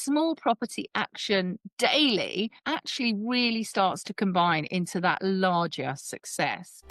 small property action daily actually really starts to combine into that larger success.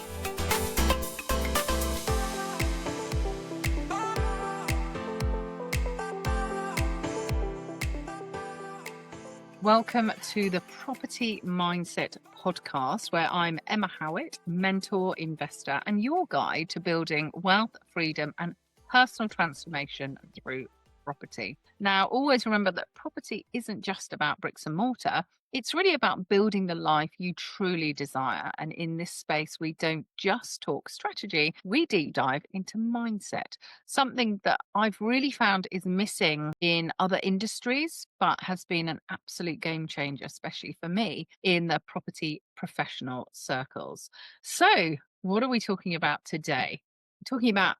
Welcome to the Property Mindset Podcast, where I'm Emma Howitt, mentor, investor, and your guide to building wealth, freedom, and personal transformation through property. Now, always remember that property isn't just about bricks and mortar. It's really about building the life you truly desire. And in this space, we don't just talk strategy, we deep dive into mindset, something that I've really found is missing in other industries, but has been an absolute game changer, especially for me in the property professional circles. So, what are we talking about today? We're talking about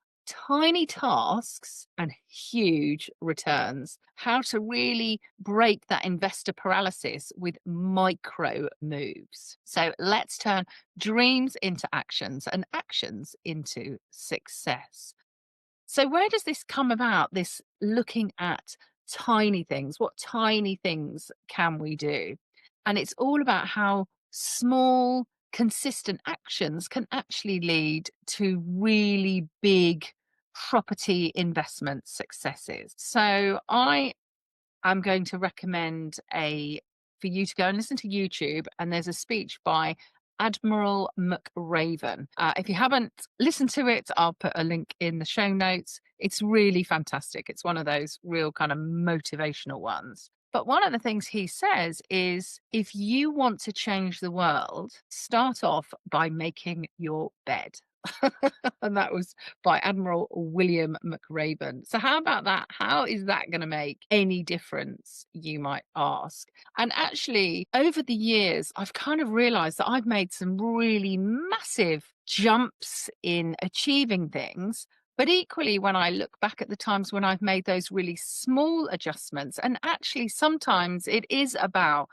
tiny tasks and huge returns, how to really break that investor paralysis with micro moves. So let's turn dreams into actions and actions into success. So, where does this come about? This looking at tiny things. What tiny things can we do? And it's all about how small, consistent actions can actually lead to really big property investment successes. So, I am going to recommend a for you to go and listen to YouTube, and there's a speech by Admiral McRaven. If you haven't listened to it, I'll put a link in the show notes. It's really fantastic. It's one of those real kind of motivational ones. But one of the things he says is if you want to change the world, start off by making your bed. And that was by Admiral William McRaven. So, how about that? How is that going to make any difference, you might ask? And actually, over the years, I've kind of realized that I've made some really massive jumps in achieving things. But equally, when I look back at the times when I've made those really small adjustments, and actually, sometimes it is about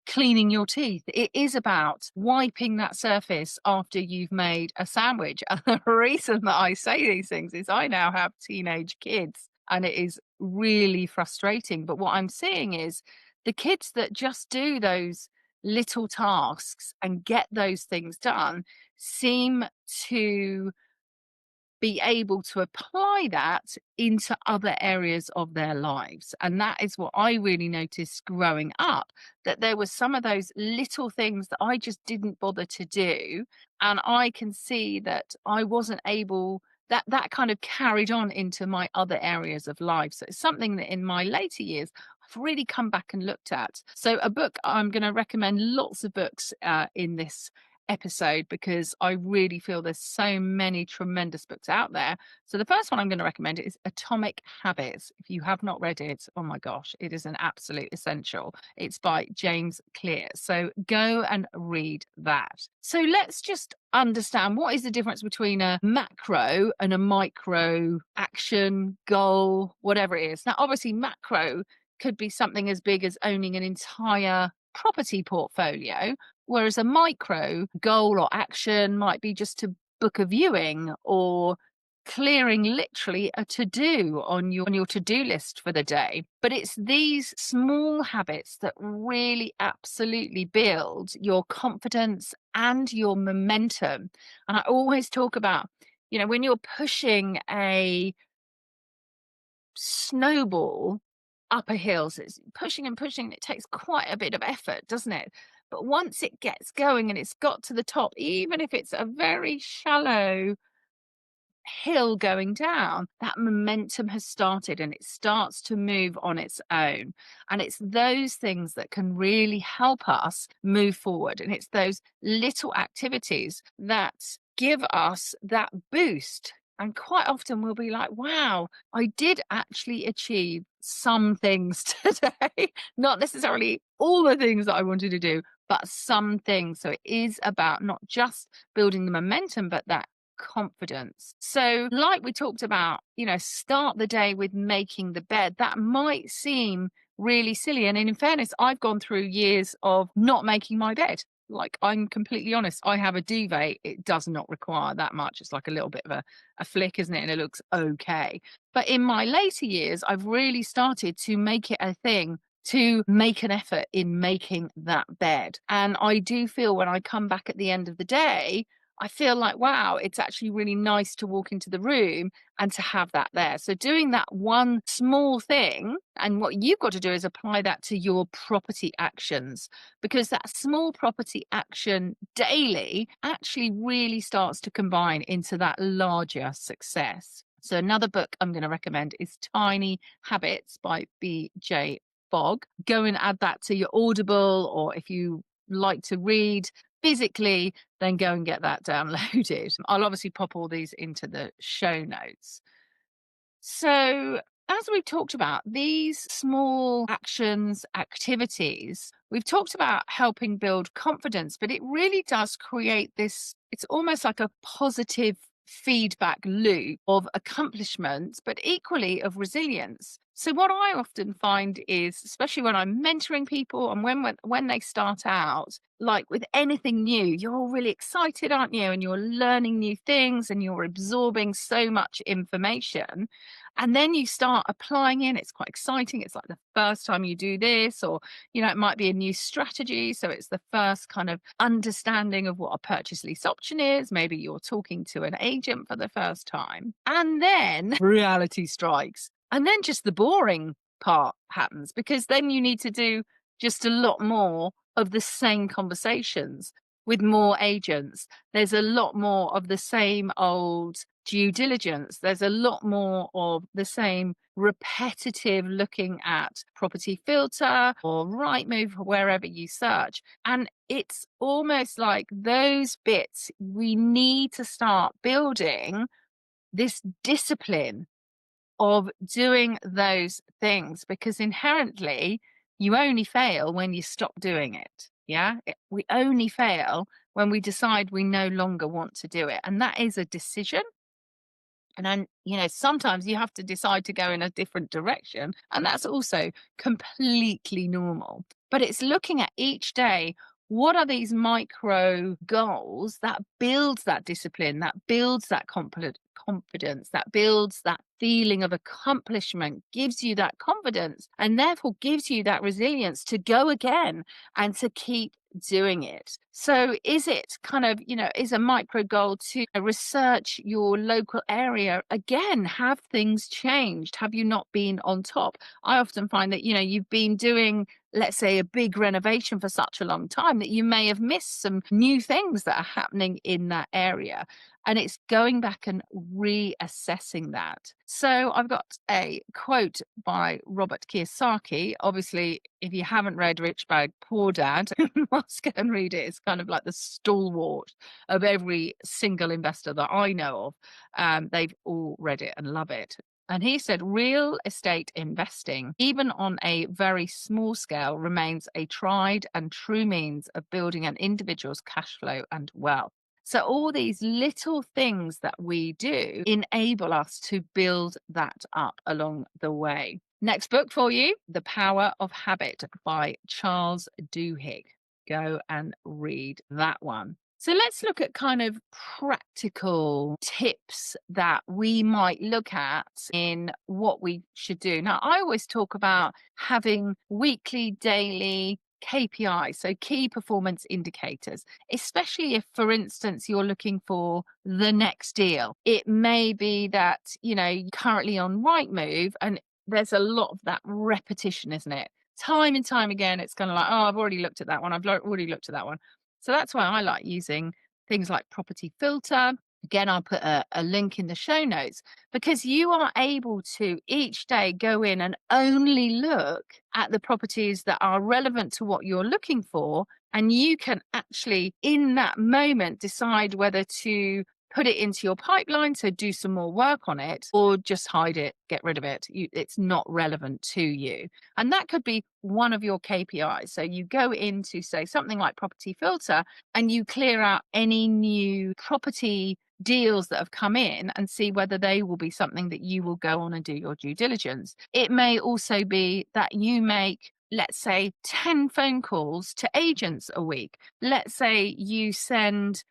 cleaning your teeth. It is about wiping that surface after you've made a sandwich. And the reason that I say these things is I now have teenage kids and it is really frustrating. But what I'm seeing is the kids that just do those little tasks and get those things done seem to be able to apply that into other areas of their lives. And that is what I really noticed growing up, that there were some of those little things that I just didn't bother to do. And I can see that I wasn't able, that kind of carried on into my other areas of life. So it's something that in my later years, I've really come back and looked at. So a book, I'm going to recommend lots of books in this episode because I really feel there's so many tremendous books out there. So the first one I'm going to recommend is Atomic Habits. If you have not read it, oh my gosh, it is an absolute essential. It's by James Clear. So go and read that. So let's just understand what is the difference between a macro and a micro action, goal, whatever it is. Now, obviously, macro could be something as big as owning an entire property portfolio, whereas a micro goal or action might be just to book a viewing or clearing literally a to-do on your to-do list for the day. But it's these small habits that really absolutely build your confidence and your momentum. And I always talk about, when you're pushing a snowball up a hill, so it's pushing and pushing, it takes quite a bit of effort, doesn't it? But once it gets going and it's got to the top, even if it's a very shallow hill going down, that momentum has started and it starts to move on its own. And it's those things that can really help us move forward. And it's those little activities that give us that boost. And quite often we'll be like, wow, I did actually achieve some things today. Not necessarily all the things that I wanted to do, but some things. So it is about not just building the momentum, but that confidence. So, like we talked about, start the day with making the bed. That might seem really silly. And in fairness, I've gone through years of not making my bed. Like, I'm completely honest, I have a duvet. It does not require that much. It's like a little bit of a flick, isn't it? And it looks okay. But in my later years, I've really started to make it a thing to make an effort in making that bed. And I do feel when I come back at the end of the day, I feel like, wow, it's actually really nice to walk into the room and to have that there. So doing that one small thing, and what you've got to do is apply that to your property actions, because that small property action daily actually really starts to combine into that larger success. So another book I'm going to recommend is Tiny Habits by B.J. Fogg. Go and add that to your Audible, or if you like to read physically, then go and get that downloaded. I'll obviously pop all these into the show notes. So, as we've talked about, these small actions, activities, we've talked about helping build confidence, but it really does create this, it's almost like a positive feedback loop of accomplishments, but equally of resilience. So what I often find is, especially when I'm mentoring people and when they start out, like with anything new, you're all really excited, aren't you? And you're learning new things and you're absorbing so much information. And then you start applying it. It's quite exciting. It's like the first time you do this, or, it might be a new strategy. So it's the first kind of understanding of what a purchase lease option is. Maybe you're talking to an agent for the first time. And then reality strikes. And then just the boring part happens, because then you need to do just a lot more of the same conversations with more agents. There's a lot more of the same old due diligence. There's a lot more of the same repetitive looking at Property Filter or Rightmove, wherever you search. And it's almost like those bits, we need to start building this discipline of doing those things, because inherently you only fail when you stop doing it. Yeah. We only fail when we decide we no longer want to do it. And that is a decision. And then, sometimes you have to decide to go in a different direction. And that's also completely normal. But it's looking at each day, what are these micro goals that builds that discipline, that builds that confidence, that builds that feeling of accomplishment, gives you that confidence, and therefore gives you that resilience to go again and to keep doing it. So is it kind of, is a micro goal to research your local area again? Have things changed? Have you not been on top? I often find that, you've been doing, let's say, a big renovation for such a long time that you may have missed some new things that are happening in that area. And it's going back and reassessing that. So I've got a quote by Robert Kiyosaki. Obviously, if you haven't read Rich Dad, Poor Dad, must go and read it. It's kind of like the stalwart of every single investor that I know of. They've all read it and love it. And he said, real estate investing, even on a very small scale, remains a tried and true means of building an individual's cash flow and wealth. So all these little things that we do enable us to build that up along the way. Next book for you, The Power of Habit by Charles Duhigg. Go and read that one. So let's look at kind of practical tips that we might look at in what we should do. Now, I always talk about having weekly, daily KPIs, so key performance indicators, especially if, for instance, you're looking for the next deal. It may be that, you're currently on Rightmove, and there's a lot of that repetition, isn't it? Time and time again, it's kind of like, oh, I've already looked at that one. I've already looked at that one. So that's why I like using things like Property Filter. Again, I'll put a link in the show notes, because you are able to each day go in and only look at the properties that are relevant to what you're looking for. And you can actually, in that moment, decide whether to put it into your pipeline, so do some more work on it, or just hide it, get rid of it. It's not relevant to you. And that could be one of your KPIs. So you go into, say, something like Property Filter, and you clear out any new property deals that have come in and see whether they will be something that you will go on and do your due diligence. It may also be that you make, let's say, 10 phone calls to agents a week. Let's say you send,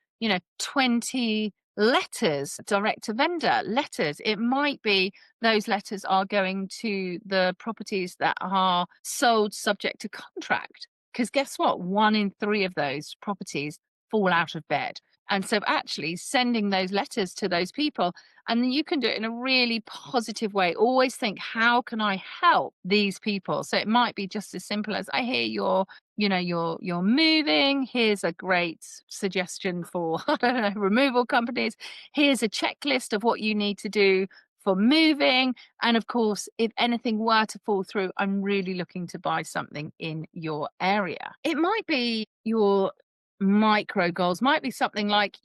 20 letters, direct to vendor letters. It might be those letters are going to the properties that are sold subject to contract. Because guess what? 1 in 3 of those properties fall out of bed. And so actually sending those letters to those people, and you can do it in a really positive way. Always think, how can I help these people? So it might be just as simple as, I hear you're moving. Here's a great suggestion for, I don't know, removal companies. Here's a checklist of what you need to do for moving. And of course, if anything were to fall through, I'm really looking to buy something in your area. It might be your micro goals, might be something like,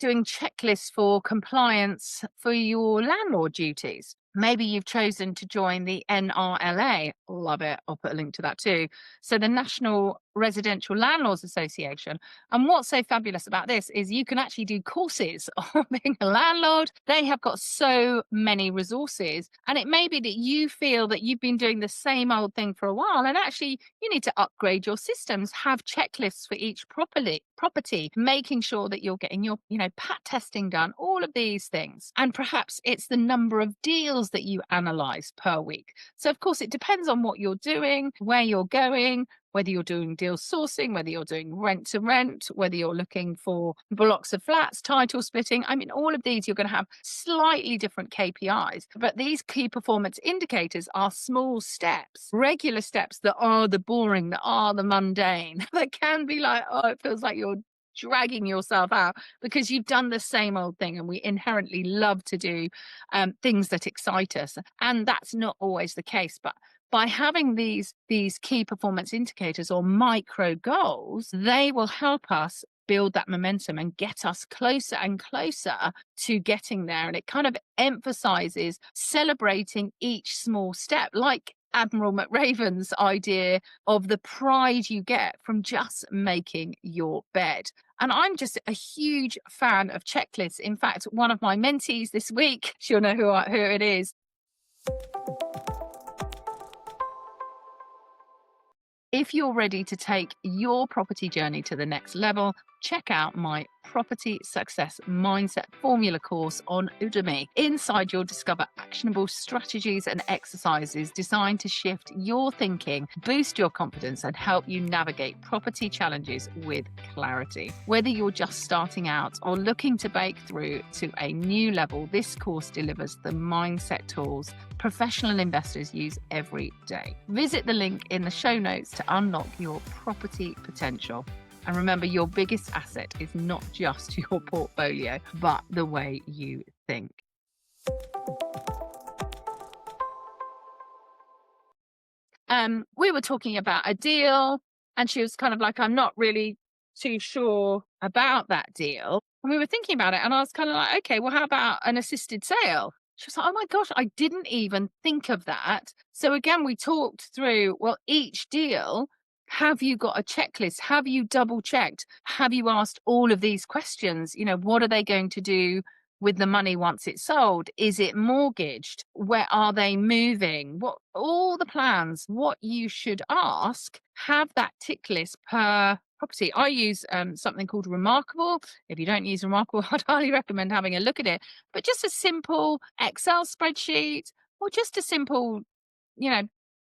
doing checklists for compliance for your landlord duties. Maybe you've chosen to join the NRLA. Love it. I'll put a link to that too. So the National Residential Landlords Association. And what's so fabulous about this is you can actually do courses on being a landlord. They have got so many resources. And it may be that you feel that you've been doing the same old thing for a while, and actually you need to upgrade your systems, have checklists for each property, making sure that you're getting your, pat testing done, all of these things. And perhaps it's the number of deals that you analyze per week. So of course it depends on what you're doing, where you're going, whether you're doing deal sourcing, whether you're doing rent to rent, whether you're looking for blocks of flats, title splitting. I mean, all of these, you're going to have slightly different KPIs, but these key performance indicators are small steps, regular steps that are the boring, that are the mundane, that can be like, oh, it feels like you're dragging yourself out because you've done the same old thing. And we inherently love to do things that excite us. And that's not always the case, but by having these key performance indicators or micro goals, they will help us build that momentum and get us closer and closer to getting there. And it kind of emphasizes celebrating each small step, like Admiral McRaven's idea of the pride you get from just making your bed. And I'm just a huge fan of checklists. In fact, one of my mentees this week, she'll know who it is. If you're ready to take your property journey to the next level, check out my Property Success Mindset Formula course on Udemy. Inside, you'll discover actionable strategies and exercises designed to shift your thinking, boost your confidence, and help you navigate property challenges with clarity. Whether you're just starting out or looking to break through to a new level, this course delivers the mindset tools professional investors use every day. Visit the link in the show notes to unlock your property potential. And remember, your biggest asset is not just your portfolio, but the way you think. We were talking about a deal, and she was kind of like, I'm not really too sure about that deal. And we were thinking about it, and I was kind of like, okay, well, how about an assisted sale? She was like, oh my gosh, I didn't even think of that. So again, we talked through, well, each deal, have you got a checklist? Have you double checked? Have you asked all of these questions? What are they going to do with the money once it's sold? Is it mortgaged? Where are they moving? What all the plans, what you should ask, have that tick list per property. I use something called Remarkable. If you don't use Remarkable, I'd highly recommend having a look at it. But just a simple Excel spreadsheet, or just a simple,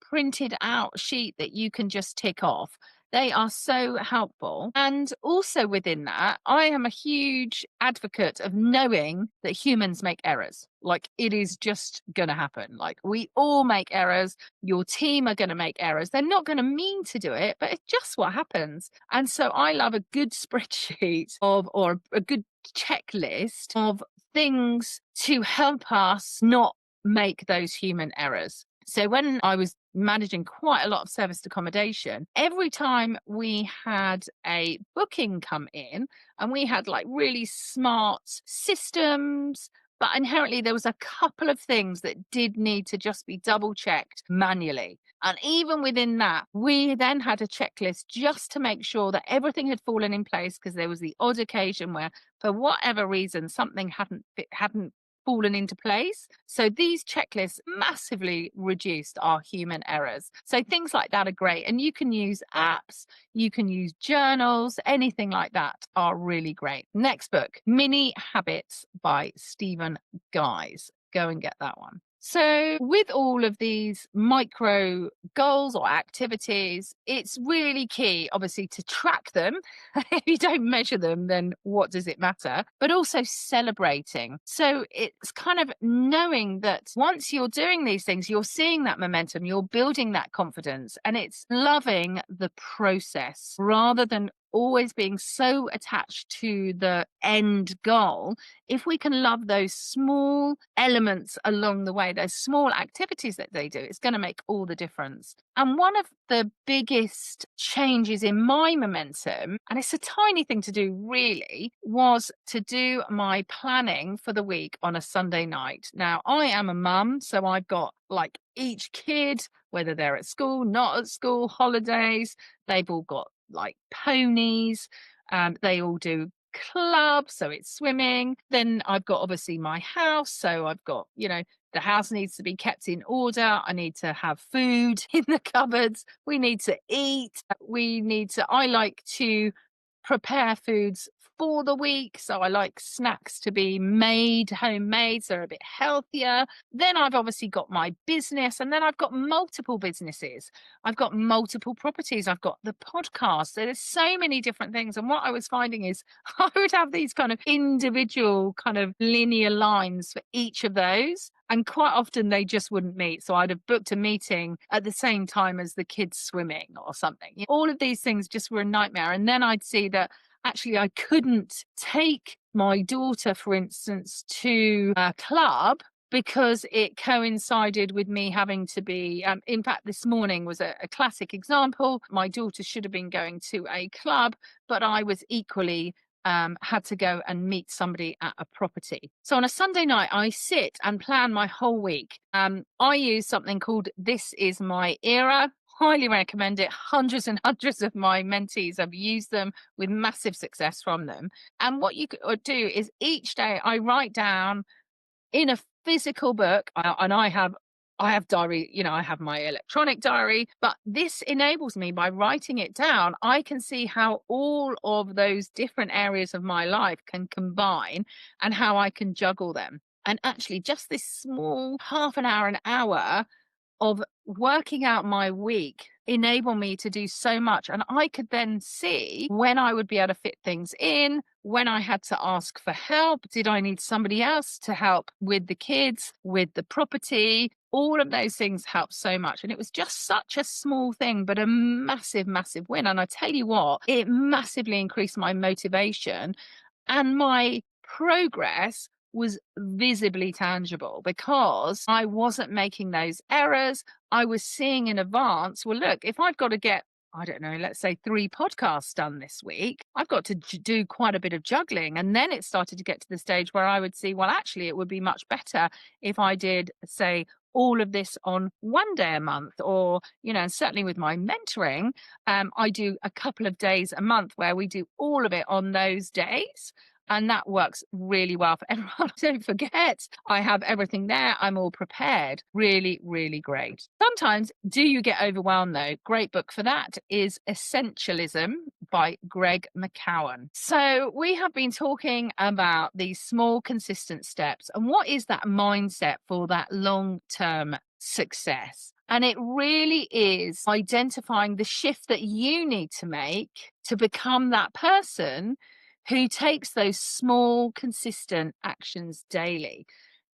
printed out sheet that you can just tick off. They are so helpful. And also within that, I am a huge advocate of knowing that humans make errors. Like, it is just going to happen. Like, we all make errors. Your team are going to make errors. They're not going to mean to do it, but it's just what happens. And so I love a good spreadsheet or a good checklist of things to help us not make those human errors. So when I was managing quite a lot of serviced accommodation, every time we had a booking come in, and we had like really smart systems, but inherently there was a couple of things that did need to just be double checked manually. And even within that, we then had a checklist just to make sure that everything had fallen in place, because there was the odd occasion where, for whatever reason, something hadn't fallen into place. So these checklists massively reduced our human errors. So things like that are great. And you can use apps, you can use journals, anything like that are really great. Next book, Mini Habits by Stephen Guise. Go and get that one. So with all of these micro goals or activities, it's really key, obviously, to track them. If you don't measure them, then what does it matter? But also celebrating. So it's kind of knowing that once you're doing these things, you're seeing that momentum, you're building that confidence, and it's loving the process rather than always being so attached to the end goal. If we can love those small elements along the way, those small activities that they do, it's going to make all the difference. And one of the biggest changes in my momentum, and it's a tiny thing to do really, was to do my planning for the week on a Sunday night. Now, I am a mum, so I've got like each kid, whether they're at school, not at school, holidays, they've all got like ponies, they all do clubs, so it's swimming. Then I've got obviously my house, so I've got, the house needs to be kept in order. I need to have food in the cupboards. We need to eat. I like to prepare foods for the week. So I like snacks to be made, homemade, so they're a bit healthier. Then I've obviously got my business, and then I've got multiple businesses. I've got multiple properties. I've got the podcast. So there's so many different things. And what I was finding is I would have these kind of individual kind of linear lines for each of those. And quite often they just wouldn't meet. So I'd have booked a meeting at the same time as the kids swimming or something. All of these things just were a nightmare. And then I'd see that actually I couldn't take my daughter, for instance, to a club because it coincided with me having to be, in fact, this morning was a classic example. My daughter should have been going to a club, but I was equally had to go and meet somebody at a property. So on a Sunday night, I sit and plan my whole week. I use something called This Is My Era. Highly recommend it. Hundreds and hundreds of my mentees have used them with massive success from them. And what you could do is each day I write down in a physical book, and I have diary, I have my electronic diary, but this enables me by writing it down. I can see how all of those different areas of my life can combine and how I can juggle them. And actually, just this small half an hour of working out my week enable me to do so much. And I could then see when I would be able to fit things in, when I had to ask for help. Did I need somebody else to help with the kids, with the property? All of those things help so much. And it was just such a small thing, but a massive, massive win. And I tell you what, it massively increased my motivation, and my progress was visibly tangible because I wasn't making those errors. I was seeing in advance, well, look, if I've got to get, I don't know, let's say 3 podcasts done this week, I've got to do quite a bit of juggling. And then it started to get to the stage where I would see, well, actually, it would be much better if I did, say, all of this on one day a month, or, and certainly with my mentoring, I do a couple of days a month where we do all of it on those days. And that works really well for everyone. Don't forget, I have everything there. I'm all prepared. Really, really great. Sometimes, do you get overwhelmed though? Great book for that is Essentialism by Greg McKeown. So we have been talking about these small, consistent steps. And what is that mindset for that long-term success? And it really is identifying the shift that you need to make to become that person who takes those small, consistent actions daily.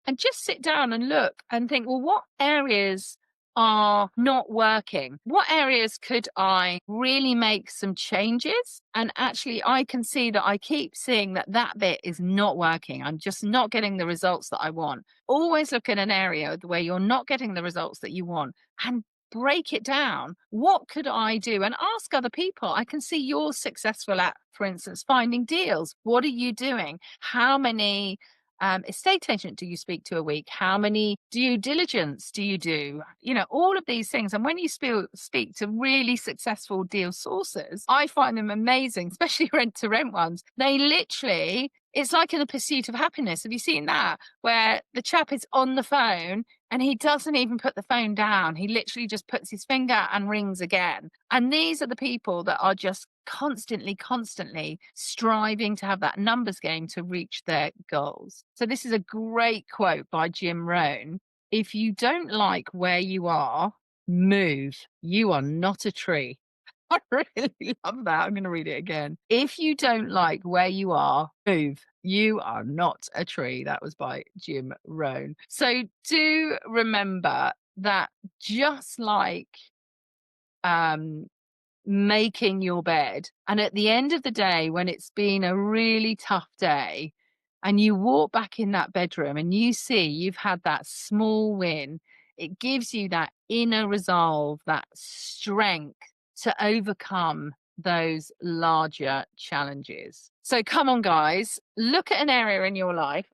And just sit down and look and think, well, what areas are not working? What areas could I really make some changes? And actually, I can see that I keep seeing that bit is not working. I'm just not getting the results that I want. Always look at an area where you're not getting the results that you want and break it down. What could I do? And ask other people. I can see you're successful at, for instance, finding deals. What are you doing? How many estate agent do you speak to a week? How many due diligence do you do? All of these things. And when you speak to really successful deal sourcers, I find them amazing, especially rent to rent ones. They literally It's like in The Pursuit of Happiness. Have you seen that? Where the chap is on the phone and he doesn't even put the phone down. He literally just puts his finger and rings again. And these are the people that are just constantly striving to have that numbers game to reach their goals. So this is a great quote by Jim Rohn. If you don't like where you are, move. You are not a tree. I really love that. I'm going to read it again. If you don't like where you are, move. You are not a tree. That was by Jim Rohn. So do remember that just like um, making your bed, and at the end of the day, when it's been a really tough day, and you walk back in that bedroom and you see you've had that small win, it gives you that inner resolve, that strength to overcome those larger challenges. So come on, guys, look at an area in your life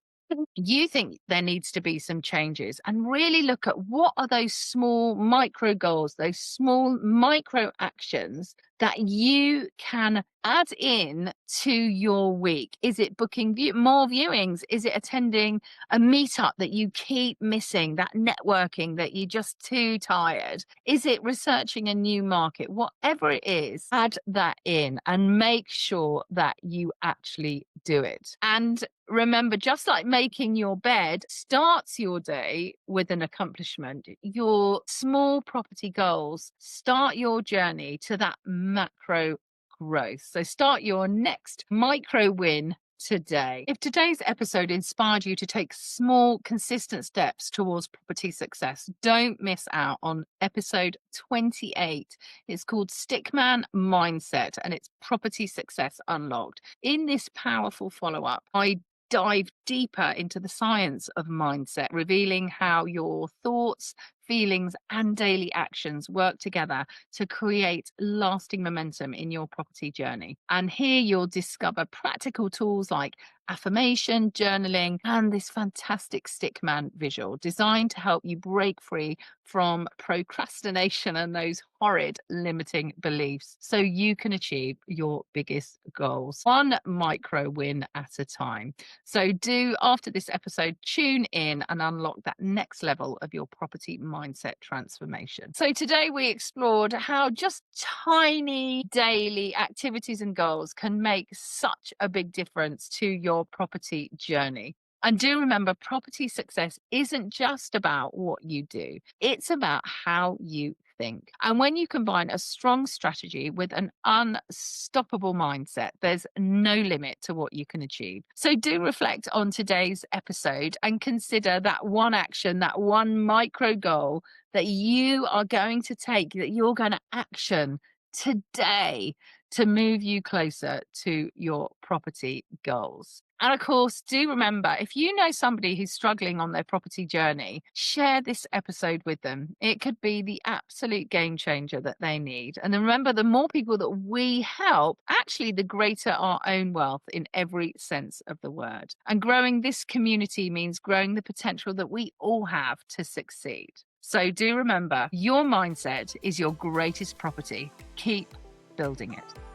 you think there needs to be some changes, and really look at what are those small micro goals, those small micro actions that you can add in to your week. Is it booking more viewings? Is it attending a meetup that you keep missing, that networking that you're just too tired? Is it researching a new market? Whatever it is, add that in and make sure that you actually do it. And remember, just like making your bed starts your day with an accomplishment, your small property goals start your journey to that macro growth. So start your next micro win today. If today's episode inspired you to take small, consistent steps towards property success, don't miss out on episode 28. It's called Stickman Mindset and it's Property Success Unlocked. In this powerful follow-up, I dive deeper into the science of mindset, revealing how your thoughts, feelings, and daily actions work together to create lasting momentum in your property journey. And here you'll discover practical tools like affirmation, journaling, and this fantastic Stickman visual designed to help you break free from procrastination and those horrid limiting beliefs so you can achieve your biggest goals, one micro win at a time. So do, after this episode, tune in and unlock that next level of your property mindset transformation. So today we explored how just tiny daily activities and goals can make such a big difference to your property journey. And do remember, property success isn't just about what you do, it's about how you think. And when you combine a strong strategy with an unstoppable mindset, there's no limit to what you can achieve. So do reflect on today's episode and consider that one action, that one micro goal that you are going to take, that you're going to action today to move you closer to your property goals. And of course, do remember, if you know somebody who's struggling on their property journey, share this episode with them. It could be the absolute game changer that they need. And remember, the more people that we help, actually, the greater our own wealth in every sense of the word. And growing this community means growing the potential that we all have to succeed. So do remember, your mindset is your greatest property. Keep building it.